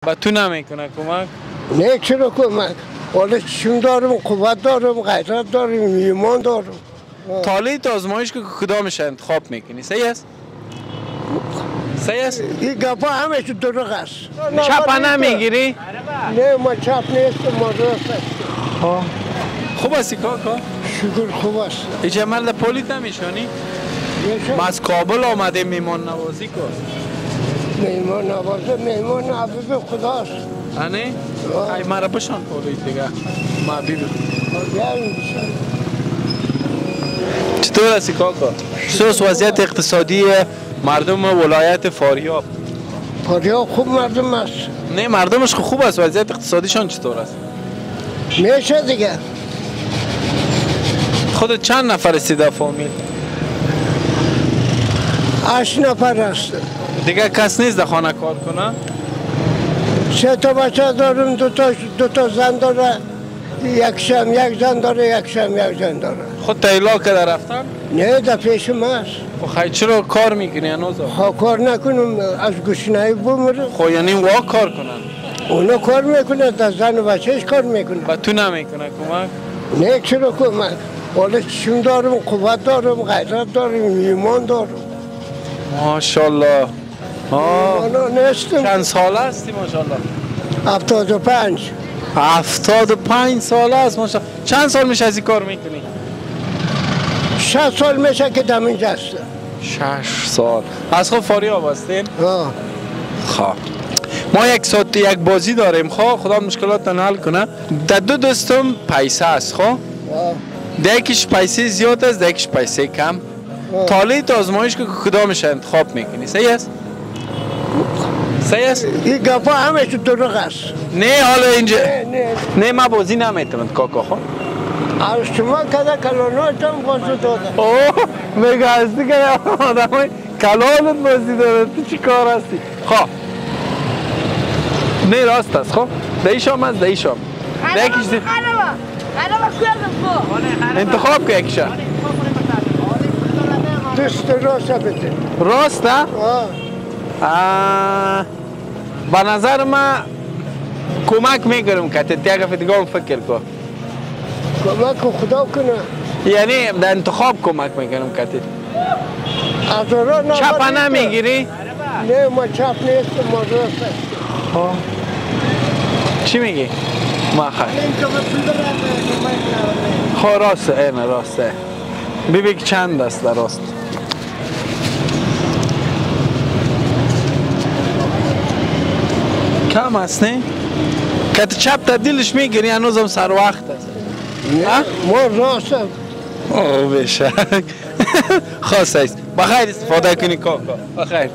با تو نمیکنه کمک؟ نه چرا کمک؟ حالا چشم دارم، قوت دارم، غیرت دارم، ایمان دارم. تاله آزمایش که کدامش انتخاب میکنی؟ صحیح است؟ صحیح است؟ این گپا همه چی دروغ است. چپ نمیگیری؟ نه ما چپ نیستم، ما راست هستم. خوب هستی کاکا؟ شکر خوب است. ایچه مرد پولیت نمیشانی؟ ما از کابل آمده میمان نوازی کن. میمان نوازه، میمان حبیب خداست. آنه؟ ای مرا بشان پولیت دیگه. ما حبیب. چطور هستی کاکا؟ چطور وضعیت اقتصادی مردم ولایت فاریاب؟ فاریاب خوب مردم است. نه مردمش خوب است، وضعیت اقتصادیشان چطور است؟ میشه دیگه. خودت چند نفر هستی در فامیل؟ 8 نفر است. دیگه کس نیست در خانه کار کنه؟ 3 تا بچه دارم، دو تا زن داره. یکشم یک زن داره، یکشم یک زن داره. خود تایلا که در رفتن؟ نه در پیشم هست. خب چرا کار میکنی هنوز؟ خب کار نکنم، از گشنه‌ای بمیرم. خب یعنی وا کار کنن؟ اونا کار میکنه، در زن و بچهش کار میکنه. و تو نمیکنه کمک؟ نه چرا کمک؟ حالا چشم دارم، قوت دارم، غیرت دارم، ایمان دارم. ماشاءالله. ایمانا نیستم. چند ساله هستی ماشاءالله؟ 75. 75 ساله است ماشاءالله. چند سال میشه از این کار میکنی؟ 60 سال میشه که دم اینجا هستم. 6 سال. از خود فاریاب هستین؟ خب ما یک بازی داریم، خدا مشکلات حل کنه. در دو دستم پیسه است. در یکیش پیسه زیاد است، در یکیش پیسه کم. تاله آزمایش که کدامش انتخاب میکنی؟ صحیح است؟ صحیح است؟ این گپا همه چی دروغ است. نه حالا اینجا نه ما بازی نمیتونم کاکا. خب از شما کده کلاناتم بازی داده. اوه میگه هستی که آدمای کلانت بازی داده. تو چی کار هستی؟ خب نه راست است. خب دیشام از دیشام یکیش انتخاب که یکیش دست راست بده. راست نه؟ به نظر من کمک میکنم که تیگه فتگاه فکر کن. کمک خدا کنه. یعنی در انتخاب کمک میکنم که چپ نمیگیری؟ نه ما چپ نیستم، ما راست هستم. چی میگی؟ ما خب راسته اینه راسته. ببین که چند است در راست. کم است نه؟ که چپ تبدیلش میگیری هنوزم سر وقت است. ما راست هستم. اوه بشک. خواست است. بخیر استفاده کنی کاکا. بخیر.